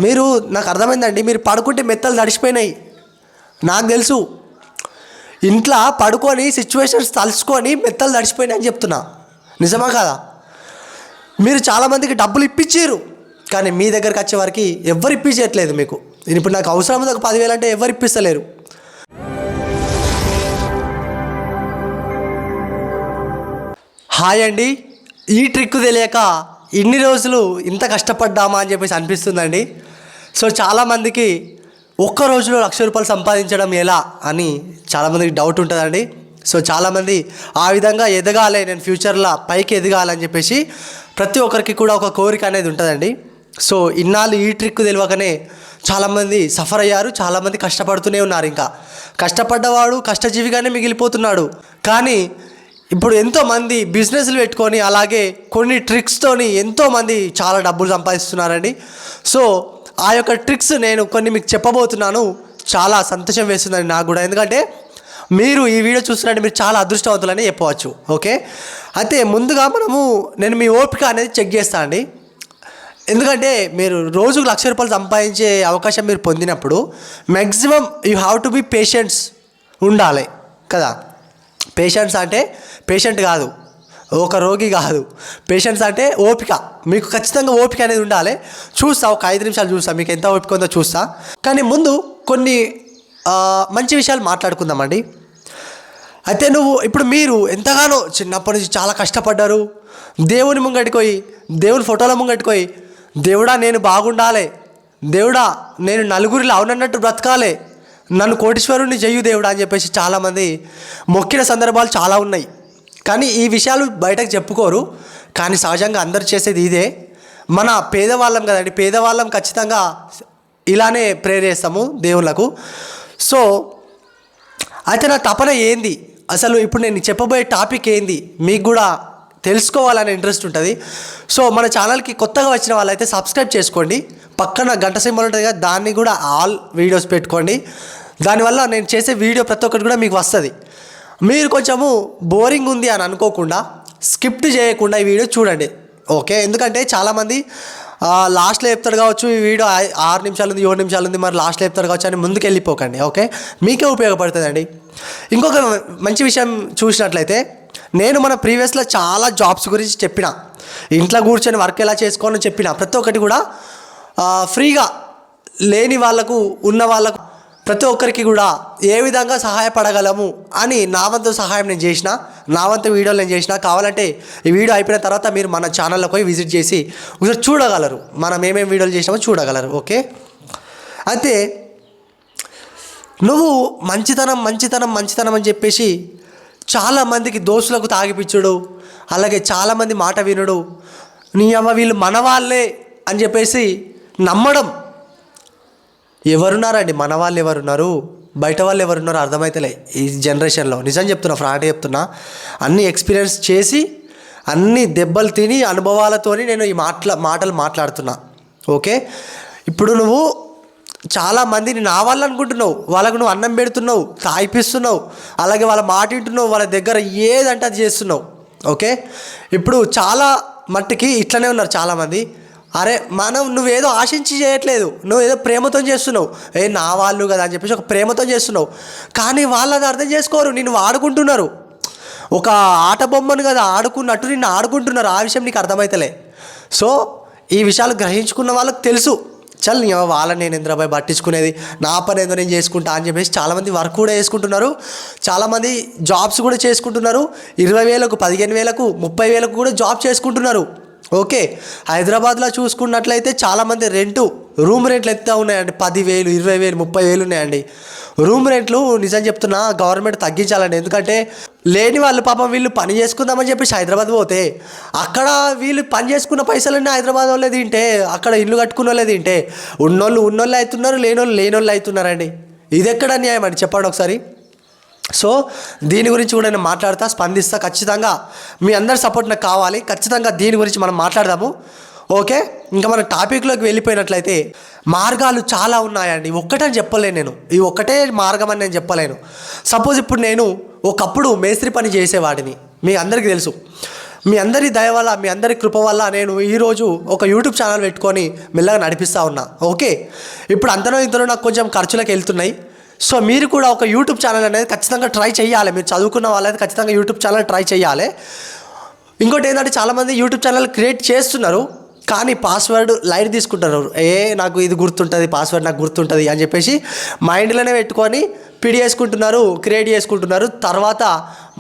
మీరు నాకు అర్థమైందండి, మీరు పడుకుంటే మెత్తలు తడిసిపోయినాయి నాకు తెలుసు. ఇంట్లో పడుకొని సిచ్యువేషన్స్ తలుచుకొని మెత్తలు తడిసిపోయినాయి అని చెప్తున్నా. నిజమా కాదా? మీరు చాలామందికి డబ్బులు ఇప్పించారు, కానీ మీ దగ్గరికి వచ్చే వారికి ఎవరు ఇప్పించట్లేదు మీకు. ఇప్పుడు నాకు అవసరం ఒక 10,000 అంటే ఎవరు ఇప్పిస్తలేరు. హాయ్ అండి, ఈ ట్రిక్ తెలియక ఇన్ని రోజులు ఇంత కష్టపడ్డామా అని చెప్పేసి అనిపిస్తుందండి. సో చాలామందికి ఒక్క రోజులో ₹1,00,000 సంపాదించడం ఎలా అని చాలామందికి డౌట్ ఉంటుందండి. సో చాలామంది ఆ విధంగా ఎదగాలి, నేను ఫ్యూచర్లో పైకి ఎదగాలని చెప్పేసి ప్రతి ఒక్కరికి కూడా ఒక కోరిక అనేది ఉంటుందండి. సో ఇన్నాళ్ళు ఈ ట్రిక్ తెలియకనే చాలామంది సఫర్ అయ్యారు, చాలామంది కష్టపడుతూనే ఉన్నారు. ఇంకా కష్టపడ్డవాడు కష్టజీవిగానే మిగిలిపోతున్నాడు. కానీ ఇప్పుడు ఎంతోమంది బిజినెస్లు పెట్టుకొని అలాగే కొన్ని ట్రిక్స్తోని ఎంతోమంది చాలా డబ్బులు సంపాదిస్తున్నారండి. సో ఆ యొక్క ట్రిక్స్ నేను కొన్ని మీకు చెప్పబోతున్నాను. చాలా సంతోషం వేస్తుందండి నాకు కూడా, ఎందుకంటే మీరు ఈ వీడియో చూస్తున్నారంటే మీరు చాలా అదృష్టవంతులని చెప్పవచ్చు. ఓకే, అయితే ముందుగా నేను మీ ఓపిక అనేది చెక్ చేస్తాను అండి. ఎందుకంటే మీరు రోజుకు ₹1,00,000 సంపాదించే అవకాశం మీరు పొందినప్పుడు maximum you have to be patients ఉండాలి కదా. పేషెంట్స్ అంటే పేషెంట్ కాదు, ఒక రోగి కాదు. పేషెంట్స్ అంటే ఓపిక. మీకు ఖచ్చితంగా ఓపిక అనేది ఉండాలి. చూస్తా, ఒక 5 నిమిషాలు చూస్తా మీకు ఎంత ఓపిక ఉందో చూస్తా. కానీ ముందు కొన్ని మంచి విషయాలు మాట్లాడుకుందామండి. అయితే ఇప్పుడు మీరు ఎంతగానో చిన్నప్పటి నుంచి చాలా కష్టపడ్డారు. దేవుని ముంగటికి పోయి, దేవుని ఫోటోల ముంగటికి పోయి, దేవుడా నేను బాగుండాలి, దేవుడా నేను నలుగురిలో అవునన్నట్టు బ్రతకాలి, నన్ను కోటీశ్వరుని చెయ్యు దేవుడా అని చెప్పేసి చాలామంది మొక్కిన సందర్భాలు చాలా ఉన్నాయి. కానీ ఈ విషయాలు బయటకు చెప్పుకోరు. కానీ సహజంగా అందరు చేసేది ఇదే. మన పేదవాళ్ళం కదండి, పేదవాళ్ళం ఖచ్చితంగా ఇలానే ప్రేయర్ చేస్తాము దేవుళ్ళకు. సో అయితే నా తపన ఏంది అసలు, ఇప్పుడు నేను చెప్పబోయే టాపిక్ ఏంది మీకు కూడా తెలుసుకోవాలనే ఇంట్రెస్ట్ ఉంటుంది. సో మన ఛానల్కి కొత్తగా వచ్చిన వాళ్ళైతే సబ్స్క్రైబ్ చేసుకోండి. పక్కన గంట సింబల్ ఉంటుంది కదా, దాన్ని కూడా ఆల్ వీడియోస్ పెట్టుకోండి. దానివల్ల నేను చేసే వీడియో ప్రతి ఒక్కటి కూడా మీకు వస్తుంది. మీరు కొంచెము బోరింగ్ ఉంది అని అనుకోకుండా స్కిప్ చేయకుండా ఈ వీడియో చూడండి. ఓకే, ఎందుకంటే చాలామంది లాస్ట్లో చెప్తాడు కావచ్చు, ఈ వీడియో 6 నిమిషాలు ఉంది, 7 నిమిషాలు ఉంది, మరి లాస్ట్లో చెప్తాడు కావచ్చు అని ముందుకు వెళ్ళిపోకండి. ఓకే, మీకే ఉపయోగపడుతుందండి. ఇంకొక మంచి విషయం చూసినట్లయితే, నేను మన ప్రీవియస్లో చాలా జాబ్స్ గురించి చెప్పిన, ఇంట్లో కూర్చొని వర్క్ ఎలా చేసుకోవాలని చెప్పిన. ప్రతి ఒక్కటి కూడా ఫ్రీగా లేని వాళ్ళకు, ఉన్న వాళ్ళకు, ప్రతి ఒక్కరికి కూడా ఏ విధంగా సహాయపడగలము అని నా వంతు సహాయం నేను చేసిన, నా వంతు వీడియోలు నేను చేసిన. కావాలంటే ఈ వీడియో అయిపోయిన తర్వాత మీరు మన ఛానల్లో పోయి విజిట్ చేసి ఒకసారి చూడగలరు, మనం ఏమేమి వీడియోలు చేసినామో చూడగలరు. ఓకే, అయితే నువ్వు మంచితనం అని చెప్పేసి చాలామందికి దోస్తులకు తాగిపిచ్చుడు, అలాగే చాలామంది మాట వినుడు, నీ అమ్మ వీళ్ళు మన వాళ్ళే అని చెప్పేసి నమ్మడం. ఎవరున్నారండి మన వాళ్ళు? ఎవరున్నారు? బయట వాళ్ళు ఎవరున్నారు? అర్థమైతలే ఈ జనరేషన్లో. నిజం చెప్తున్నా, ఫ్రాంక్ చెప్తున్నా. అన్ని ఎక్స్పీరియన్స్ చేసి, అన్ని దెబ్బలు తిని, అనుభవాలతోని నేను ఈ మాటలు మాట్లాడుతున్నా. ఓకే, ఇప్పుడు నువ్వు చాలామందిని నా వాళ్ళు అనుకుంటున్నావు, వాళ్ళకు నువ్వు అన్నం పెడుతున్నావు, తాగిపిస్తున్నావు, అలాగే వాళ్ళ మాట వింటున్నావు, వాళ్ళ దగ్గర ఏదంటే అది చేస్తున్నావు. ఓకే, ఇప్పుడు చాలా మట్టుకి ఇట్లనే ఉన్నారు చాలామంది. అరే నువ్వేదో ఆశించి చేయట్లేదు, నువ్వు ఏదో ప్రేమతో చేస్తున్నావు. నా వాళ్ళు కదా అని చెప్పేసి ఒక ప్రేమతో చేస్తున్నావు. కానీ వాళ్ళు అది అర్థం చేసుకోరు, నిన్ను వాడుకుంటున్నారు. ఒక ఆట బొమ్మను కదా ఆడుకున్నట్టు నిన్ను ఆడుకుంటున్నారు. ఆ విషయం నీకు అర్థమవుతలే. సో ఈ విషయాలు గ్రహించుకున్న వాళ్ళకి తెలుసు, చల్ వాళ్ళని నేను ఇంద్రబాయ్ పట్టించుకునేది, నా పని ఏదో నేను చేసుకుంటా అని చెప్పేసి చాలామంది వర్క్ కూడా చేసుకుంటున్నారు. చాలామంది జాబ్స్ కూడా చేసుకుంటున్నారు. 20,000కు, 15,000కు, 30,000కు కూడా జాబ్ చేసుకుంటున్నారు. ఓకే, హైదరాబాద్లో చూసుకున్నట్లయితే చాలామంది రూమ్ రెంట్లు ఎంత ఉన్నాయండి? 10,000, 20,000, 30,000 ఉన్నాయండి రూమ్ రెంట్లు. నిజం చెప్తున్నా, గవర్నమెంట్ తగ్గించాలండి. ఎందుకంటే లేని వాళ్ళు పాపం వీళ్ళు పని చేసుకుందామని చెప్పేసి హైదరాబాద్ పోతే, అక్కడ వీళ్ళు పని చేసుకున్న పైసలన్నీ హైదరాబాద్ వాళ్ళే తింటే, అక్కడ ఇల్లు కట్టుకున్న వాళ్ళే తింటే, ఉన్నోళ్ళు అవుతున్నారు, లేనోళ్ళు అవుతున్నారండి. ఇది ఎక్కడ న్యాయం అండి? చెప్పండి ఒకసారి. సో దీని గురించి కూడా నేను మాట్లాడతా, స్పందిస్తా. ఖచ్చితంగా మీ అందరి సపోర్ట్ నాకు కావాలి. ఖచ్చితంగా దీని గురించి మనం మాట్లాడదాము. ఓకే, ఇంకా మన టాపిక్లోకి వెళ్ళిపోయినట్లయితే, మార్గాలు చాలా ఉన్నాయండి. ఒక్కటని చెప్పలేను నేను, ఈ ఒక్కటే మార్గం అని నేను చెప్పలేను. సపోజ్ ఇప్పుడు నేను ఒకప్పుడు మేస్త్రి పని చేసేవాడిని, మీ అందరికీ తెలుసు. మీ అందరి దయ వల్ల, మీ అందరి కృప వల్ల నేను ఈరోజు ఒక యూట్యూబ్ ఛానల్ పెట్టుకొని మెల్లగా నడిపిస్తూ ఉన్నా. ఓకే, ఇప్పుడు అంతనో ఇంతలో నాకు కొంచెం ఖర్చులకు వెళ్తున్నాయి. సో మీరు కూడా ఒక యూట్యూబ్ ఛానల్ అనేది ఖచ్చితంగా ట్రై చేయాలి. మీరు చదువుకున్న వాళ్ళైతే ఖచ్చితంగా యూట్యూబ్ ఛానల్ ట్రై చేయాలి. ఇంకోటి ఏంటంటే చాలామంది యూట్యూబ్ ఛానల్ క్రియేట్ చేస్తున్నారు, కానీ పాస్వర్డ్ లైట్ తీసుకుంటారు. నాకు ఇది గుర్తుంటుంది, పాస్వర్డ్ నాకు గుర్తుంటుంది అని చెప్పేసి మైండ్లోనే పెట్టుకొని పిడి చేసుకుంటున్నారు, క్రియేట్ చేసుకుంటున్నారు. తర్వాత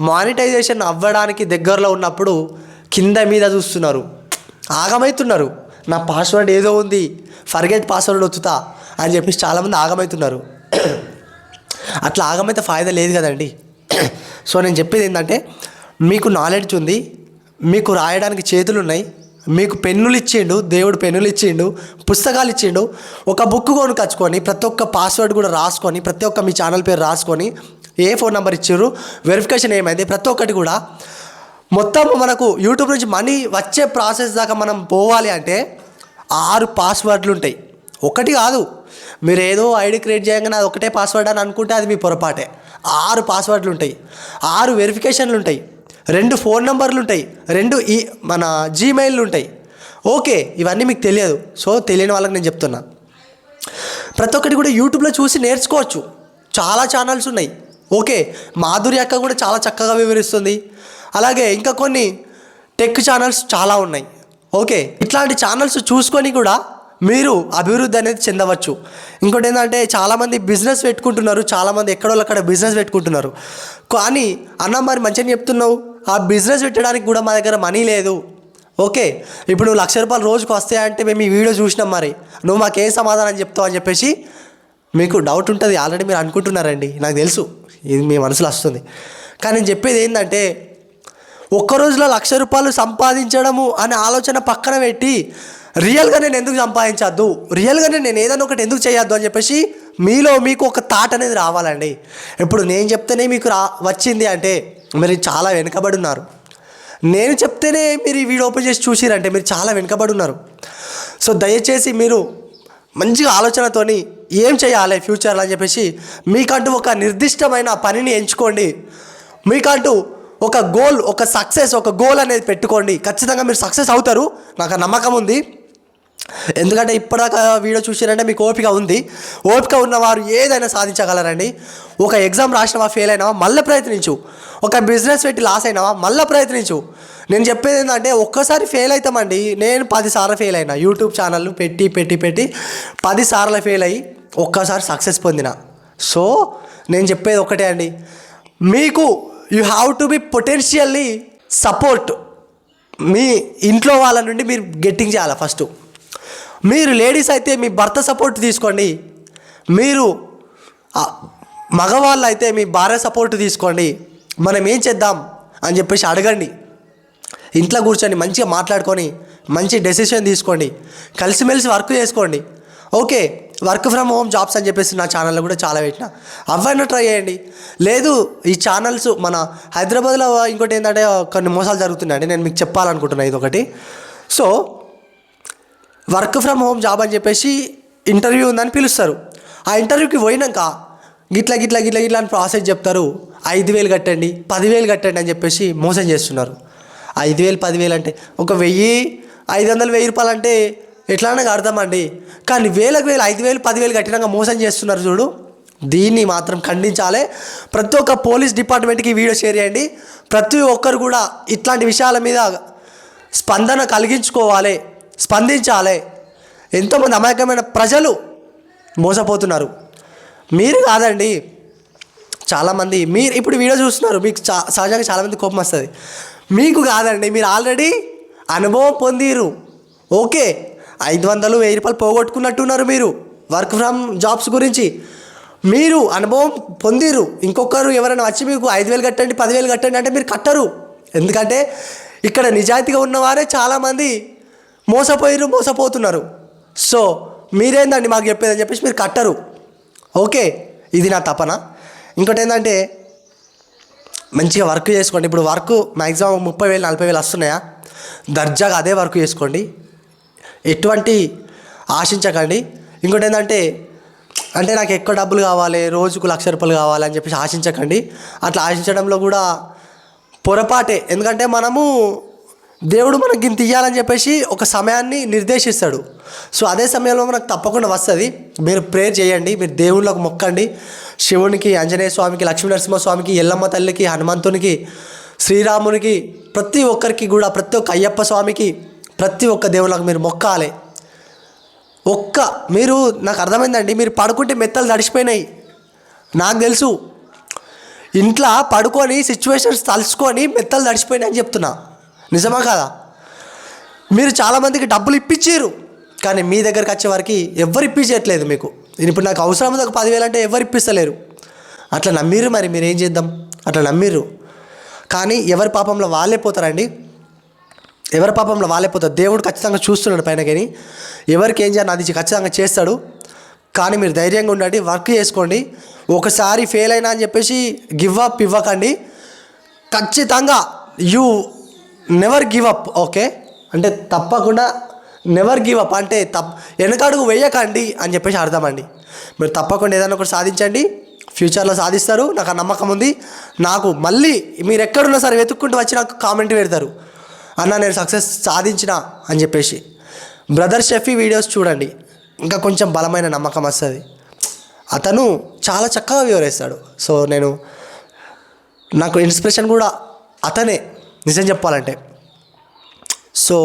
మానిటైజేషన్ అవ్వడానికి దగ్గరలో ఉన్నప్పుడు కింద మీద చూస్తున్నారు, ఆగమవుతున్నారు. నా పాస్వర్డ్ ఏదో ఉంది, ఫర్గెట్ పాస్వర్డ్ వచ్చుతా అని చెప్పేసి చాలామంది ఆగమవుతున్నారు. అట్లా ఆగమైతే ఫాయిదా లేదు కదండి. సో నేను చెప్పేది ఏంటంటే, మీకు నాలెడ్జ్ ఉంది, మీకు రాయడానికి చేతులు ఉన్నాయి, మీకు పెన్నులు ఇచ్చిండు దేవుడు, పెన్నులు ఇచ్చిండు, పుస్తకాలు ఇచ్చిండు. ఒక బుక్ కొనుకొచ్చుకొని ప్రతి ఒక్క పాస్వర్డ్ కూడా రాసుకొని, ప్రతి ఒక్క మీ ఛానల్ పేరు రాసుకొని, ఏ ఫోన్ నెంబర్ ఇచ్చారు, వెరిఫికేషన్ ఏమైంది, ప్రతి ఒక్కటి కూడా మొత్తం మనకు యూట్యూబ్ నుంచి మనీ వచ్చే ప్రాసెస్ దాకా మనం పోవాలి అంటే 6 పాస్వర్డ్లు ఉంటాయి. ఒకటి కాదు, మీరు ఏదో ఐడి క్రియేట్ చేయగానే అది ఒకటే పాస్వర్డ్ అని అనుకుంటే అది మీ పొరపాటే. 6 పాస్వర్డ్లు ఉంటాయి, 6 వెరిఫికేషన్లు ఉంటాయి, 2 ఫోన్ నెంబర్లు ఉంటాయి, 2 మన జీమెయిల్లు ఉంటాయి. ఓకే, ఇవన్నీ మీకు తెలియదు. సో తెలియని వాళ్ళకి నేను చెప్తున్నా, ప్రతి ఒక్కటి కూడా యూట్యూబ్లో చూసి నేర్చుకోవచ్చు. చాలా ఛానల్స్ ఉన్నాయి. ఓకే, మాధురి అక్క కూడా చాలా చక్కగా వివరిస్తుంది. అలాగే ఇంకా కొన్ని టెక్ ఛానల్స్ చాలా ఉన్నాయి. ఓకే, ఇట్లాంటి ఛానల్స్ చూసుకొని కూడా మీరు అభివృద్ధి అనేది చెందవచ్చు. ఇంకోటి ఏంటంటే, చాలామంది బిజినెస్ పెట్టుకుంటున్నారు, చాలామంది ఎక్కడోళ్ళక్కడ బిజినెస్ పెట్టుకుంటున్నారు. కానీ అన్న మరి మంచిగా చెప్తున్నావు, ఆ బిజినెస్ పెట్టడానికి కూడా మా దగ్గర మనీ లేదు. ఓకే, ఇప్పుడు నువ్వు ₹1,00,000 రోజుకు వస్తాయంటే మేము ఈ వీడియో చూసినాం, మరి నువ్వు మాకే సమాధానం చెప్తావు అని చెప్పేసి మీకు డౌట్ ఉంటుంది. ఆల్రెడీ మీరు అనుకుంటున్నారండి, నాకు తెలుసు, ఇది మీ మనసులో వస్తుంది. కానీ నేను చెప్పేది ఏంటంటే, ఒక్క రోజులో ₹1,00,000 సంపాదించడము అనే ఆలోచన పక్కన పెట్టి, రియల్గా నేను ఎందుకు సంపాదించద్దు, రియల్గానే నేను ఏదైనా ఒకటి ఎందుకు చేయొద్దు అని చెప్పేసి మీలో మీకు ఒక థాట్ అనేది రావాలండి. ఇప్పుడు నేను చెప్తేనే మీకు వచ్చింది అంటే మీరు చాలా వెనుకబడి ఉన్నారు. నేను చెప్తేనే మీరు ఈ వీడియో ఓపెన్ చేసి చూసిరంటే మీరు చాలా వెనుకబడి ఉన్నారు. సో దయచేసి మీరు మంచిగా ఆలోచనతోని ఏం చేయాలి ఫ్యూచర్లో అని చెప్పేసి మీకంటూ ఒక నిర్దిష్టమైన పనిని ఎంచుకోండి. మీకంటూ ఒక గోల్, ఒక సక్సెస్, ఒక గోల్ అనేది పెట్టుకోండి. ఖచ్చితంగా మీరు సక్సెస్ అవుతారు, నాకు ఆ నమ్మకం ఉంది. ఎందుకంటే ఇప్పటిదాకా వీడియో చూసారంటే మీకు ఓపిక ఉంది. ఓపిక ఉన్నవారు ఏదైనా సాధించగలరండి. ఒక ఎగ్జామ్ రాసినవా, ఫెయిల్ అయినావా, మళ్ళీ ప్రయత్నించు. ఒక బిజినెస్ పెట్టి లాస్ అయినావా, మళ్ళీ ప్రయత్నించు. నేను చెప్పేది ఏంటంటే, ఒక్కసారి ఫెయిల్ అవుతామండి. నేను 10 సార్లు ఫెయిల్ అయినా, యూట్యూబ్ ఛానల్ పెట్టి 10 సార్లు ఫెయిల్ అయ్యి ఒక్కసారి సక్సెస్ పొందిన. సో నేను చెప్పేది ఒకటే అండి, మీకు you have to be potentially support. మీ ఇంట్లో వాళ్ళ నుండి మీరు గెట్టింగ్ చేయాలి. ఫస్ట్ మీరు లేడీస్ అయితే మీ భర్త సపోర్ట్ తీసుకోండి, మీరు మగవాళ్ళు అయితే మీ భార్య సపోర్ట్ తీసుకోండి. మనం ఏం చేద్దాం అని చెప్పేసి అడగండి. ఇంట్లో కూర్చొని మంచిగా మాట్లాడుకొని మంచి డెసిషన్ తీసుకోండి. కలిసిమెలిసి వర్క్ చేసుకోండి. Okay, work from home jobs అని చెప్పేసి నా ఛానల్లో కూడా చాలా పెట్టిన, అవన్నీ ట్రై చేయండి. లేదు ఈ ఛానల్స్ మన హైదరాబాద్లో ఇంకోటి ఏంటంటే కొన్ని మోసాలు జరుగుతున్నాయండి, నేను మీకు చెప్పాలనుకుంటున్నాను ఇదొకటి. So work from home job అని చెప్పేసి ఇంటర్వ్యూ ఉందని పిలుస్తారు. ఆ ఇంటర్వ్యూకి పోయినాక గిట్లా అని ప్రాసెస్ చెప్తారు. 5,000 కట్టండి, 10,000 కట్టండి అని చెప్పేసి మోసం చేస్తున్నారు. 5,000 10,000 అంటే ఒక 1,000 500 ₹1,000 అంటే ఎట్లానే అర్థమండి. కానీ వేలకు 5,000 10,000 కట్టినాక మోసం చేస్తున్నారు చూడు, దీన్ని మాత్రం ఖండించాలి. ప్రతి ఒక్క పోలీస్ డిపార్ట్మెంట్కి వీడియో షేర్ చేయండి. ప్రతి ఒక్కరు కూడా ఇట్లాంటి విషయాల మీద స్పందన కలిగించుకోవాలి, స్పందించాలి. ఎంతోమంది అమాయకమైన ప్రజలు మోసపోతున్నారు. మీరు కాదండి, చాలామంది మీరు ఇప్పుడు వీడియో చూస్తున్నారు, మీకు సహజంగా చాలామంది కోపం వస్తుంది. మీకు కాదండి, మీరు ఆల్రెడీ అనుభవం పొందిరు. ఓకే, 500 ₹1,000 పోగొట్టుకున్నట్టున్నారు మీరు వర్క్ ఫ్రమ్ జాబ్స్ గురించి. మీరు అనుభవం పొందిరు. ఇంకొకరు ఎవరైనా వచ్చి మీకు 5,000 కట్టండి 10,000 కట్టండి అంటే మీరు కట్టరు. ఎందుకంటే ఇక్కడ నిజాయితీగా ఉన్నవారే చాలామంది మోసపోతున్నారు. సో మీరేందండి మాకు చెప్పేదని చెప్పేసి మీరు కట్టరు. ఓకే, ఇది నా తపన. ఇంకోటి ఏంటంటే, మంచిగా వర్క్ చేసుకోండి. ఇప్పుడు వర్క్ మ్యాక్సిమం 30,000 40,000 వస్తున్నాయా, దర్జాగా అదే వర్క్ చేసుకోండి, ఎటువంటి ఆశించకండి. ఇంకోటి ఏంటంటే, అంటే నాకు ఎక్కువ డబ్బులు కావాలి, రోజుకు ₹1,00,000 కావాలి అని చెప్పేసి ఆశించకండి. అట్లా ఆశించడంలో కూడా పొరపాటే. ఎందుకంటే మనము దేవుడు మనకి ఇంత ఇవ్వాలని చెప్పేసి ఒక సమయాన్ని నిర్దేశిస్తాడు. సో అదే సమయంలో మనకు తప్పకుండా వస్తుంది. మీరు ప్రేయర్ చేయండి, మీరు దేవుళ్ళకు మొక్కండి. శివునికి, ఆంజనేయ స్వామికి, లక్ష్మీ నరసింహస్వామికి, ఎల్లమ్మ తల్లికి, హనుమంతునికి, శ్రీరామునికి, ప్రతి ఒక్కరికి కూడా, ప్రతి ఒక్క అయ్యప్ప స్వామికి, ప్రతి ఒక్క దేవుళ్ళకు మీరు మొక్కాలి. మీరు నాకు అర్థమైందండి, మీరు పడుకుంటే మెత్తలు తడిసిపోయినాయి. నాకు తెలుసు, ఇంట్లో పడుకొని సిచ్యువేషన్స్ తలుచుకొని మెత్తలు తడిసిపోయినాయి అని చెప్తున్నా. నిజమా కాదా? మీరు చాలామందికి డబ్బులు ఇప్పించారు, కానీ మీ దగ్గరికి వచ్చే వారికి ఎవరు ఇప్పించట్లేదు మీకు. ఇప్పుడు నాకు అవసరం ఒక 10,000 అంటే ఎవరు ఇప్పిస్తలేరు. అట్లా నమ్మిర్రు, మరి మీరు ఏం చేద్దాం? అట్లా నమ్మిర్రు, కానీ ఎవరి పాపంలో వాళ్ళే పోతారండి. ఎవరి పాపంలో వాళ్ళే పోతారు. దేవుడు ఖచ్చితంగా చూస్తున్నాడు పైన, కానీ ఎవరికి ఏం చేయాలి అది ఖచ్చితంగా చేస్తాడు. కానీ మీరు ధైర్యంగా ఉండండి, వర్క్ చేసుకోండి. ఒకసారి ఫెయిల్ అయినా అని చెప్పేసి గివ్ అప్ ఇవ్వకండి. ఖచ్చితంగా you never give up. Okay, అంటే తప్పకుండా నెవర్ గివ్ అప్ అంటే వెనకడుగు వేయకండి అని చెప్పేసి అర్థం అండి. మీరు తప్పకుండా ఏదైనా ఒకటి సాధించండి, ఫ్యూచర్లో సాధిస్తారు. నాకు ఆ నమ్మకం ఉంది. నాకు మళ్ళీ మీరు ఎక్కడున్నా సరే వెతుక్కుంటూ వచ్చి నాకు కామెంట్ పెడతారు, అన్న నేను సక్సెస్ సాధించిన అని చెప్పేసి. బ్రదర్ షెఫీ వీడియోస్ చూడండి, ఇంకా కొంచెం బలమైన నమ్మకం వస్తుంది. అతను చాలా చక్కగా వివరిస్తాడు. సో నాకు ఇన్స్పిరేషన్ కూడా అతనే, నిజం చెప్పాలంటే. సో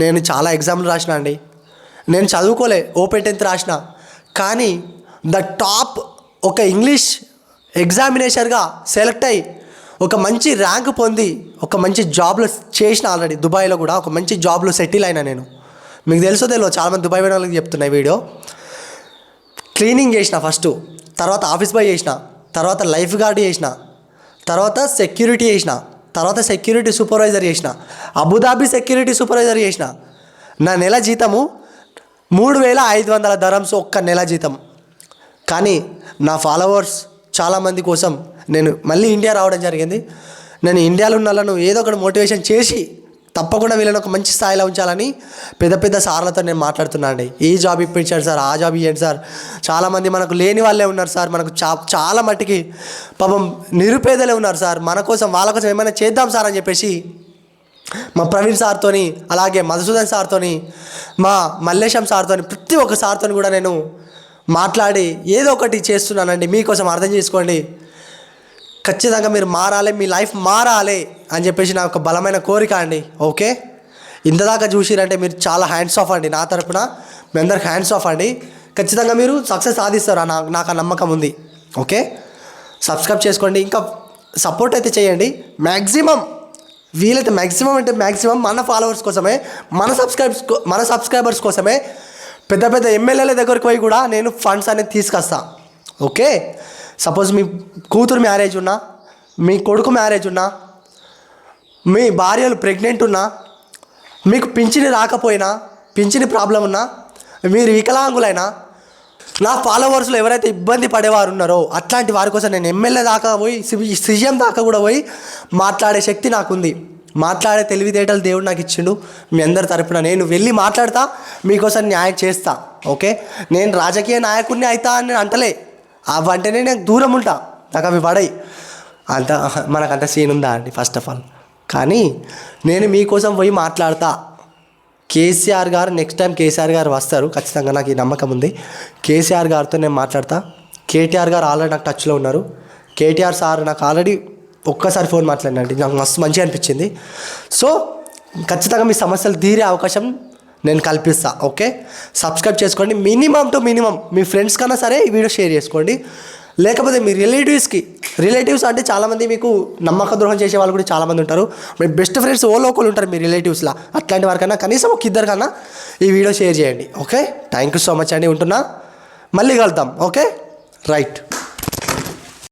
నేను చాలా ఎగ్జామ్లు రాసిన అండి. నేను చదువుకోలే, ఓపెన్ 10th రాసిన, కానీ ద టాప్ ఒక ఇంగ్లీష్ ఎగ్జామినేషన్గా సెలెక్ట్ అయ్యి ఒక మంచి ర్యాంక్ పొంది ఒక మంచి జాబ్లో చేసిన. ఆల్రెడీ దుబాయ్లో కూడా ఒక మంచి జాబ్లో సెటిల్ అయినా నేను. మీకు తెలుసో తెలియదు, చాలామంది దుబాయ్ పోయిన వాళ్ళకి చెప్తున్నా ఈ వీడియో. క్లీనింగ్ చేసిన ఫస్ట్, తర్వాత ఆఫీస్ బాయ్ చేసిన, తర్వాత లైఫ్ గార్డ్ చేసిన, తర్వాత సెక్యూరిటీ చేసిన, తర్వాత సెక్యూరిటీ సూపర్వైజర్ చేసిన, అబుదాబి సెక్యూరిటీ సూపర్వైజర్ చేసిన. నా నెల జీతము 3,500 దరమ్స్, ఒక్క నెల జీతం. కానీ నా ఫాలోవర్స్ చాలామంది కోసం నేను మళ్ళీ ఇండియా రావడం జరిగింది. నేను ఇండియాలో ఉన్న వాళ్ళను ఏదో ఒకటి మోటివేషన్ చేసి తప్పకుండా వీళ్ళని ఒక మంచి స్థాయిలో ఉంచాలని పెద్ద పెద్ద సార్లతో నేను మాట్లాడుతున్నాను అండి. ఈ జాబ్ ఇప్పించాడు సార్, ఆ జాబ్ ఇవ్వండి సార్. చాలామంది మనకు లేని వాళ్ళే ఉన్నారు సార్, మనకు చాలా మట్టికి పాపం నిరుపేదలే ఉన్నారు సార్. మన కోసం వాళ్ళ కోసం ఏమైనా చేద్దాం సార్ అని చెప్పేసి మా ప్రవీణ్ సార్తోని, అలాగే మధుసూదన్ సార్తోని, మా మల్లేశం సార్తోని, ప్రతి ఒక్క సార్తోని కూడా నేను మాట్లాడి ఏదో ఒకటి చేస్తున్నానండి. మీకోసం అర్థం చేసుకోండి. ఖచ్చితంగా మీరు మారాలి, మీ లైఫ్ మారాలి అని చెప్పేసి నా ఒక బలమైన కోరిక అండి. ఓకే, ఇంతదాకా చూసిరంటే మీరు చాలా హ్యాండ్స్ ఆఫ్ అండి. నా తరపున మీ అందరికి హ్యాండ్స్ ఆఫ్ అండి. ఖచ్చితంగా మీరు సక్సెస్ సాధిస్తారు, నాకు ఆ నమ్మకం ఉంది. ఓకే, సబ్స్క్రైబ్ చేసుకోండి, ఇంకా సపోర్ట్ అయితే చేయండి. మ్యాక్సిమం వీలైతే మ్యాక్సిమం మన ఫాలోవర్స్ కోసమే, మన సబ్స్క్రైబర్స్ కోసమే పెద్ద పెద్ద ఎమ్మెల్యేల దగ్గరికి పోయి కూడా నేను ఫండ్స్ అనేది తీసుకొస్తా. ఓకే, సపోజ్ మీ కూతురు మ్యారేజ్ ఉన్నా, మీ కొడుకు మ్యారేజ్ ఉన్నా, మీ భార్యలు ప్రెగ్నెంట్ ఉన్నా, మీకు పింఛని రాకపోయినా, పింఛని ప్రాబ్లం ఉన్నా, మీరు వికలాంగులైనా, నా ఫాలోవర్స్లో ఎవరైతే ఇబ్బంది పడేవారు ఉన్నారో అట్లాంటి వారి కోసం నేను ఎమ్మెల్యే దాకా పోయి, సీఎం దాకా కూడా పోయి మాట్లాడే శక్తి నాకుంది. మాట్లాడే తెలివితేటలు దేవుడు నాకు ఇచ్చిండు. మీ అందరి తరపున నేను వెళ్ళి మాట్లాడతా, మీకోసం న్యాయం చేస్తా. ఓకే, నేను రాజకీయ నాయకుడిని అవుతా అని నేను అంటలే, అవంటేనే నేను దూరం ఉంటా, నాకు అవి పడాయి. మనకంత సీన్ ఉందా అండి ఫస్ట్ ఆఫ్ ఆల్? కానీ నేను మీకోసం పోయి మాట్లాడతా. కేసీఆర్ గారు నెక్స్ట్ టైం కేసీఆర్ గారు వస్తారు ఖచ్చితంగా, నాకు ఈ నమ్మకం ఉంది. కేసీఆర్ గారితో నేను మాట్లాడతా. కేటీఆర్ గారు ఆల్రెడీ నాకు టచ్లో ఉన్నారు. కేటీఆర్ సార్ నాకు ఆల్రెడీ ఒక్కసారి ఫోన్ మాట్లాడినండి, నాకు మస్తు మంచిగా అనిపించింది. సో ఖచ్చితంగా మీ సమస్యలు తీరే అవకాశం నేను కల్పిస్తా. ఓకే, సబ్స్క్రైబ్ చేసుకోండి. మినిమం మీ ఫ్రెండ్స్ కన్నా సరే ఈ వీడియో షేర్ చేసుకోండి. లేకపోతే మీ రిలేటివ్స్ అంటే చాలామంది మీకు నమ్మక ద్రోహం చేసే వాళ్ళు కూడా చాలామంది ఉంటారు. మీ బెస్ట్ ఫ్రెండ్స్ లోకల్ ఉంటారు మీ రిలేటివ్స్లా, అట్లాంటి వారికన్నా కనీసం ఒక ఇద్దరు కన్నా ఈ వీడియో షేర్ చేయండి. Okay, thank you so much అండి, ఉంటున్నా, మళ్ళీ కలుద్దాం. Okay, right.